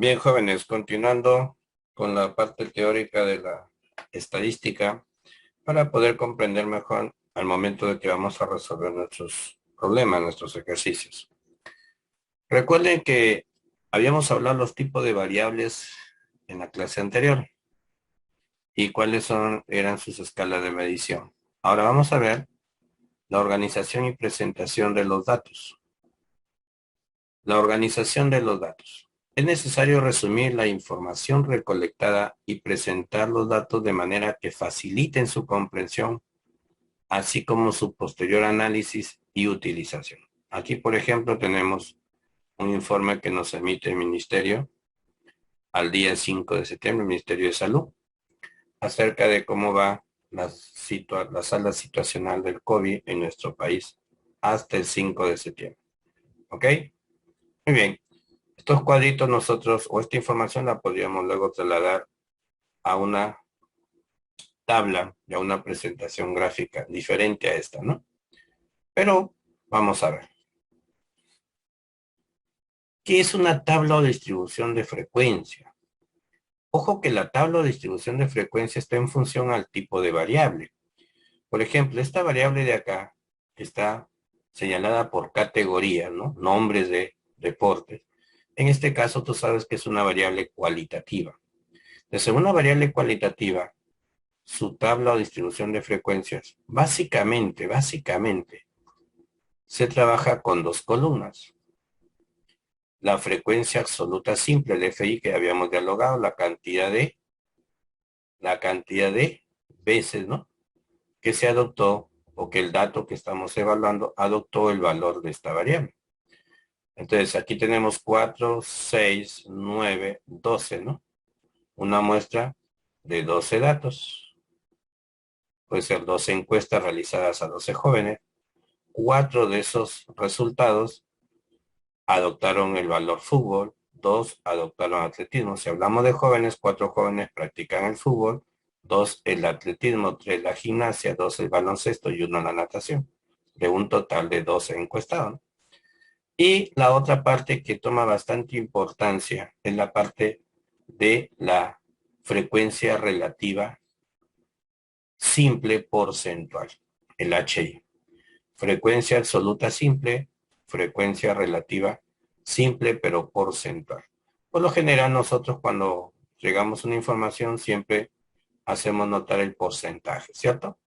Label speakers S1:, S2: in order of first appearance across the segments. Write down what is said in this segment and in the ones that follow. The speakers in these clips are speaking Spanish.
S1: Bien, jóvenes, continuando con la parte teórica de la estadística para poder comprender mejor al momento de que vamos a resolver nuestros problemas, nuestros ejercicios. Recuerden que habíamos hablado los tipos de variables en la clase anterior y eran sus escalas de medición. Ahora vamos a ver la organización y presentación de los datos. La organización de los datos. Es necesario resumir la información recolectada y presentar los datos de manera que faciliten su comprensión, así como su posterior análisis y utilización. Aquí, por ejemplo, tenemos un informe que nos emite el Ministerio al día 5 de septiembre, el Ministerio de Salud, acerca de cómo va la sala situacional del COVID en nuestro país hasta el 5 de septiembre. ¿Ok? Muy bien. Estos cuadritos nosotros, o esta información la podríamos luego trasladar a una tabla y a una presentación gráfica diferente a esta, ¿no? Pero vamos a ver. ¿Qué es una tabla o distribución de frecuencia? Ojo que la tabla o distribución de frecuencia está en función al tipo de variable. Por ejemplo, esta variable de acá está señalada por categoría, ¿no? Nombres de deportes. En este caso, tú sabes que es una variable cualitativa. Entonces, una variable cualitativa, su tabla o distribución de frecuencias, básicamente, se trabaja con dos columnas. La frecuencia absoluta simple, el FI que habíamos dialogado, la cantidad de veces, ¿no? Que se adoptó o que el dato que estamos evaluando adoptó el valor de esta variable. Entonces aquí tenemos 4, 6, 9, 12, ¿no? Una muestra de 12 datos. Puede ser 12 encuestas realizadas a 12 jóvenes. 4 de esos resultados adoptaron el valor fútbol, 2 adoptaron atletismo. Si hablamos de jóvenes, 4 jóvenes practican el fútbol, 2 el atletismo, 3 la gimnasia, 2 el baloncesto y 1 la natación. De un total de 12 encuestados. Y la otra parte que toma bastante importancia es la parte de la frecuencia relativa simple porcentual, el HI. Frecuencia absoluta simple, frecuencia relativa simple pero porcentual. Por lo general nosotros cuando llegamos a una información siempre hacemos notar el porcentaje, ¿cierto?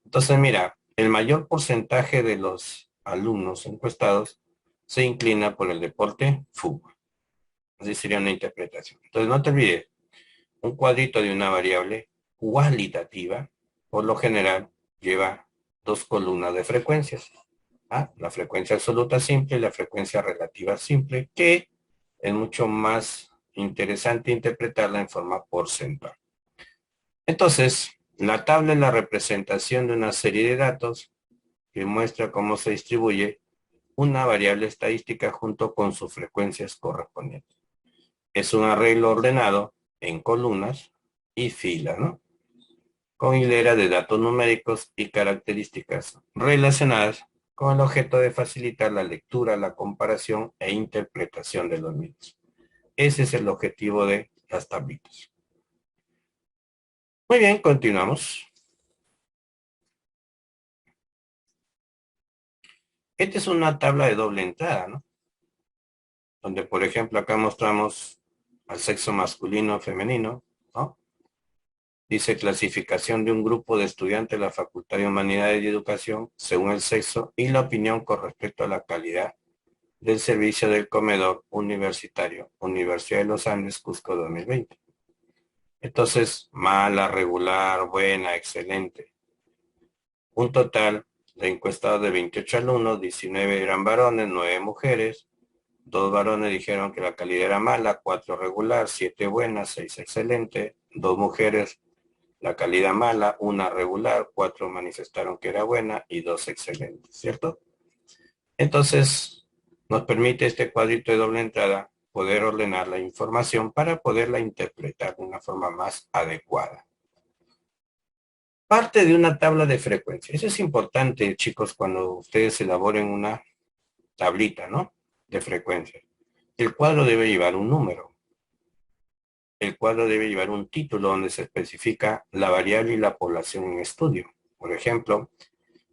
S1: Entonces mira, el mayor porcentaje de los alumnos encuestados se inclina por el deporte fútbol. Así sería una interpretación. Entonces no te olvides, un cuadrito de una variable cualitativa, por lo general, lleva dos columnas de frecuencias. La frecuencia absoluta simple y la frecuencia relativa simple, que es mucho más interesante interpretarla en forma porcentual. Entonces, la tabla es la representación de una serie de datos que muestra cómo se distribuye una variable estadística junto con sus frecuencias correspondientes. Es un arreglo ordenado en columnas y filas, ¿no? Con hilera de datos numéricos y características relacionadas con el objeto de facilitar la lectura, la comparación e interpretación de los mismos. Ese es el objetivo de las tablitas. Muy bien, continuamos. Esta es una tabla de doble entrada, ¿no? Donde, por ejemplo, acá mostramos al sexo masculino, femenino, ¿no? Dice clasificación de un grupo de estudiantes de la Facultad de Humanidades y Educación según el sexo y la opinión con respecto a la calidad del servicio del comedor universitario, Universidad de los Andes, Cusco 2020. Entonces, mala, regular, buena, excelente. Un total de encuestados de 28 alumnos, 19 eran varones, 9 mujeres. 2 varones dijeron que la calidad era mala, 4 regular, 7 buena, 6 excelente. 2 mujeres, la calidad mala, 1 regular, 4 manifestaron que era buena y 2 excelentes, ¿cierto? Entonces, nos permite este cuadrito de doble entrada poder ordenar la información para poderla interpretar de una forma más adecuada. Parte de una tabla de frecuencia. Eso es importante, chicos, cuando ustedes elaboren una tablita, ¿no? De frecuencia. El cuadro debe llevar un número. el cuadro debe llevar un título donde se especifica la variable y la población en estudio. Por ejemplo,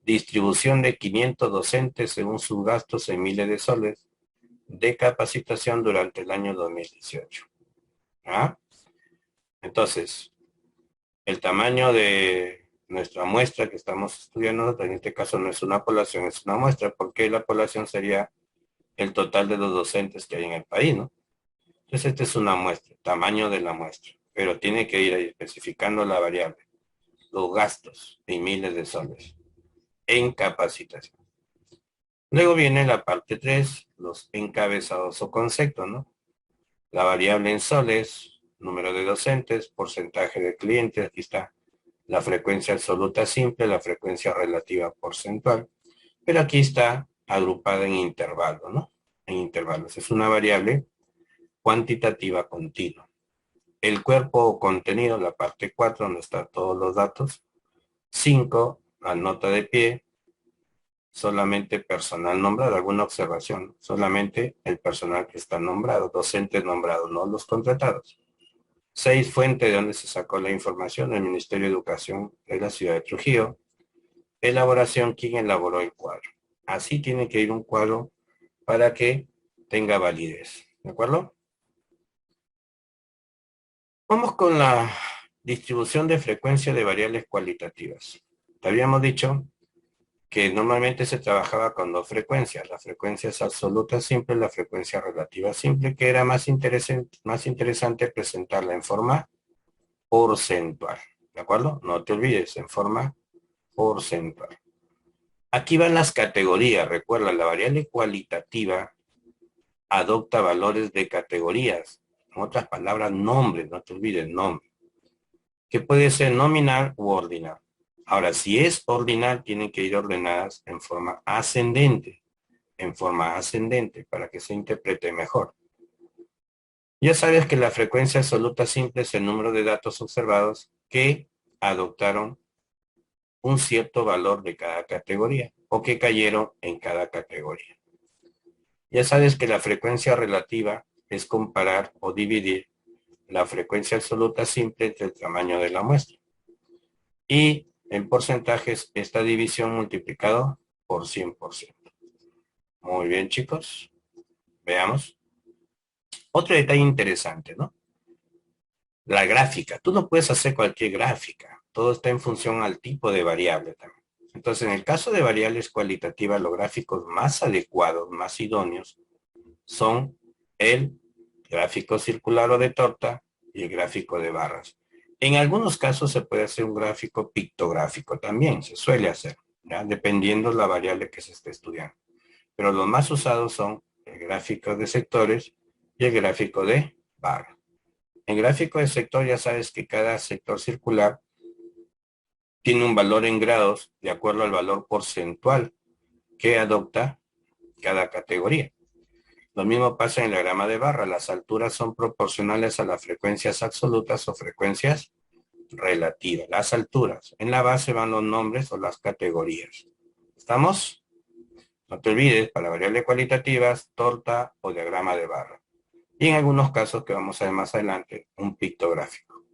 S1: distribución de 500 docentes según sus gastos en miles de soles de capacitación durante el año 2018. ¿Ah? Entonces, el tamaño de nuestra muestra que estamos estudiando, en este caso no es una población, es una muestra, porque la población sería el total de los docentes que hay en el país, ¿no? Entonces, esta es una muestra, tamaño de la muestra, pero tiene que ir ahí especificando la variable, los gastos en miles de soles en capacitación. Luego viene la parte 3, los encabezados o conceptos, ¿no? La variable en soles, número de docentes, porcentaje de clientes, aquí está la frecuencia absoluta simple, la frecuencia relativa porcentual, pero aquí está agrupada en intervalos, ¿no? En intervalos. Es una variable cuantitativa continua. El cuerpo o contenido, la parte 4, donde están todos los datos. 5, la nota de pie, solamente personal nombrado. ¿Alguna observación? Solamente el personal que está nombrado, docentes nombrados, no los contratados. 6, fuente de donde se sacó la información, el Ministerio de Educación de la ciudad de Trujillo. Elaboración, ¿quién elaboró el cuadro? Así tiene que ir un cuadro para que tenga validez. ¿De acuerdo? Vamos con la distribución de frecuencia de variables cualitativas. Te habíamos dicho que normalmente se trabajaba con dos frecuencias. La frecuencia es absoluta simple y la frecuencia relativa simple, que era más interesante presentarla en forma porcentual. ¿De acuerdo? No te olvides, en forma porcentual. Aquí van las categorías. Recuerda, la variable cualitativa adopta valores de categorías. En otras palabras, nombres, no te olvides, nombre. Que puede ser nominal u ordinal. Ahora, si es ordinal, tienen que ir ordenadas en forma ascendente. En forma ascendente, para que se interprete mejor. Ya sabes que la frecuencia absoluta simple es el número de datos observados que adoptaron un cierto valor de cada categoría o que cayeron en cada categoría. Ya sabes que la frecuencia relativa es comparar o dividir la frecuencia absoluta simple entre el tamaño de la muestra. Y en porcentajes, esta división multiplicado por 100%. Muy bien, chicos. Veamos. Otro detalle interesante, ¿no? La gráfica. Tú no puedes hacer cualquier gráfica. Todo está en función al tipo de variable también. Entonces, en el caso de variables cualitativas, los gráficos más adecuados, más idóneos, son el gráfico circular o de torta y el gráfico de barras. En algunos casos se puede hacer un gráfico pictográfico también, se suele hacer, ¿ya? Dependiendo la variable que se esté estudiando. Pero los más usados son el gráfico de sectores y el gráfico de barra. En gráfico de sector ya sabes que cada sector circular tiene un valor en grados de acuerdo al valor porcentual que adopta cada categoría. Lo mismo pasa en el diagrama de barra. Las alturas son proporcionales a las frecuencias absolutas o frecuencias relativas. Las alturas. En la base van los nombres o las categorías. ¿Estamos? No te olvides, para variables cualitativas, torta o diagrama de barra. Y en algunos casos, que vamos a ver más adelante, un pictográfico.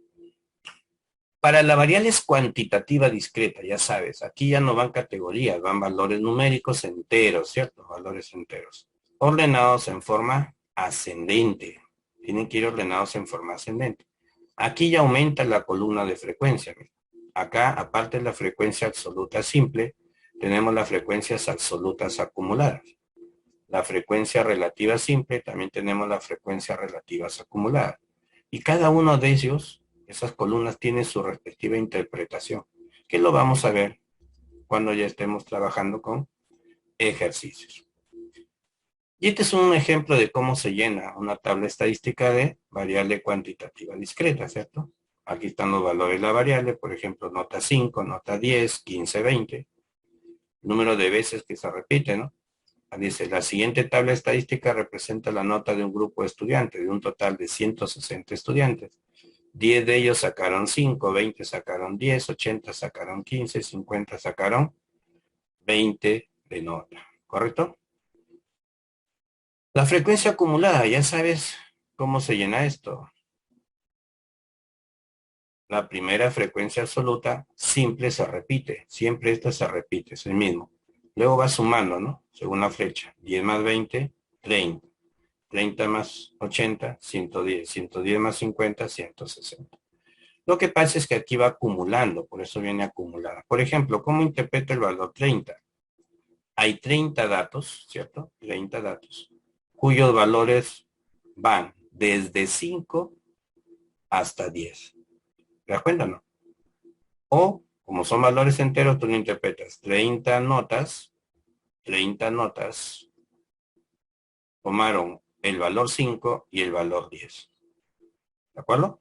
S1: Para la variable es cuantitativa discreta, ya sabes, aquí ya no van categorías, van valores numéricos enteros, ¿cierto? Valores enteros. Ordenados en forma ascendente. Tienen que ir ordenados en forma ascendente. Aquí ya aumenta la columna de frecuencia. Acá, aparte de la frecuencia absoluta simple, tenemos las frecuencias absolutas acumuladas. La frecuencia relativa simple, también tenemos las frecuencias relativas acumuladas. Y cada uno de ellos, esas columnas, tiene su respectiva interpretación, que lo vamos a ver cuando ya estemos trabajando con ejercicios. Y este es un ejemplo de cómo se llena una tabla estadística de variable cuantitativa discreta, ¿cierto? Aquí están los valores de la variable, por ejemplo, nota 5, nota 10, 15, 20. Número de veces que se repite, ¿no? Dice, la siguiente tabla estadística representa la nota de un grupo de estudiantes, de un total de 160 estudiantes. 10 de ellos sacaron 5, 20 sacaron 10, 80 sacaron 15, 50 sacaron 20 de nota, ¿correcto? La frecuencia acumulada, ya sabes cómo se llena esto. la primera frecuencia absoluta simple se repite. Siempre esta se repite, es el mismo. Luego va sumando, ¿no? Según la flecha. 10 más 20, 30. 30 más 80, 110. 110 más 50, 160. Lo que pasa es que aquí va acumulando, por eso viene acumulada. Por ejemplo, ¿cómo interpreto el valor 30? Hay 30 datos, ¿cierto? 30 datos, cuyos valores van desde 5 hasta 10. ¿Te das cuenta, no? O, como son valores enteros, tú lo interpretas. 30 notas tomaron el valor 5 y el valor 10. ¿De acuerdo?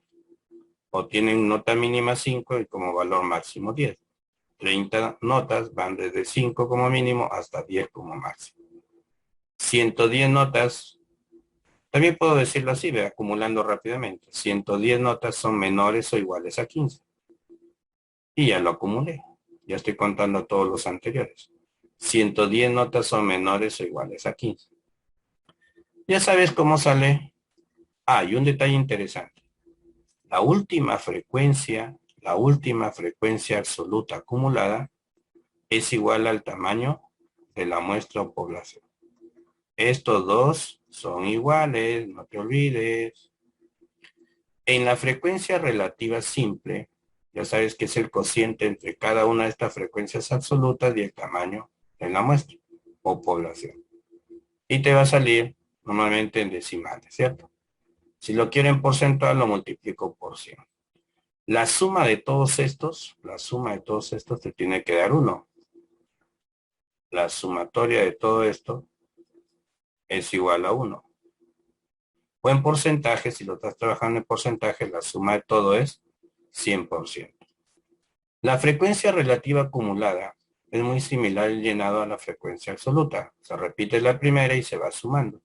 S1: O tienen nota mínima 5 y como valor máximo 10. 30 notas van desde 5 como mínimo hasta 10 como máximo. 110 notas, también puedo decirlo así, ve, acumulando rápidamente. 110 notas son menores o iguales a 15. Y ya lo acumulé. Ya estoy contando todos los anteriores. 110 notas son menores o iguales a 15. Ya sabes cómo sale. Ah, y un detalle interesante. La última frecuencia absoluta acumulada es igual al tamaño de la muestra o población. Estos dos son iguales, no te olvides. En la frecuencia relativa simple, ya sabes que es el cociente entre cada una de estas frecuencias absolutas y el tamaño de la muestra o población. Y te va a salir normalmente en decimales, ¿cierto? Si lo quiero en porcentual, lo multiplico por 100. La suma de todos estos te tiene que dar 1. La sumatoria de todo esto es igual a 1. O en porcentaje, si lo estás trabajando en porcentaje, la suma de todo es 100%. La frecuencia relativa acumulada es muy similar al llenado a la frecuencia absoluta. Se repite la primera y se va sumando.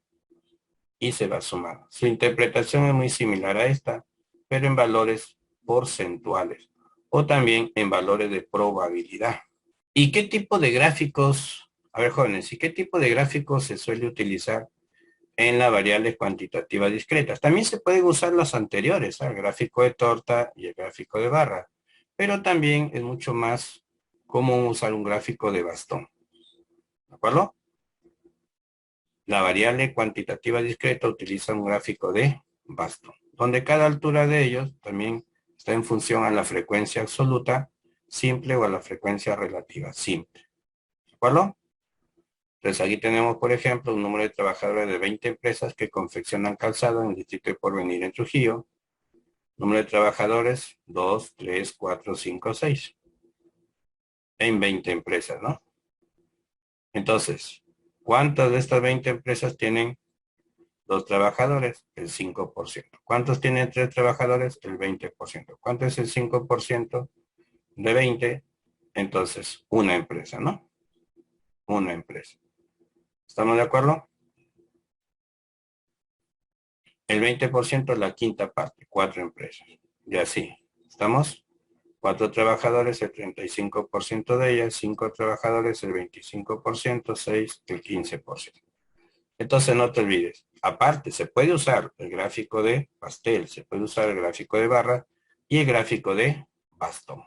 S1: Y se va sumando. Su interpretación es muy similar a esta, pero en valores porcentuales o también en valores de probabilidad. ¿Y qué tipo de gráficos, a ver jóvenes, y qué tipo de gráficos se suele utilizar en las variables cuantitativas discretas? También se pueden usar las anteriores, el gráfico de torta y el gráfico de barra, pero también es mucho más común usar un gráfico de bastón. ¿De acuerdo? La variable cuantitativa discreta utiliza un gráfico de bastón, donde cada altura de ellos también está en función a la frecuencia absoluta simple o a la frecuencia relativa simple. ¿De acuerdo? Entonces aquí tenemos, por ejemplo, un número de trabajadores de 20 empresas que confeccionan calzado en el distrito de Porvenir en Trujillo. Número de trabajadores, 2, 3, 4, 5, 6. En 20 empresas, ¿no? Entonces, ¿cuántas de estas 20 empresas tienen 2 trabajadores? El 5%. ¿Cuántos tienen 3 trabajadores? El 20%. ¿Cuánto es el 5% de 20? Entonces, una empresa, ¿no? Una empresa. ¿Estamos de acuerdo? El 20% es la quinta parte, 4 empresas. Y así, ¿estamos? 4 trabajadores, el 35% de ellas, 5 trabajadores, el 25%, 6, el 15%. Entonces no te olvides, aparte se puede usar el gráfico de pastel, se puede usar el gráfico de barra y el gráfico de bastón.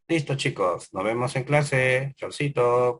S1: Listo chicos, nos vemos en clase. Chaucito.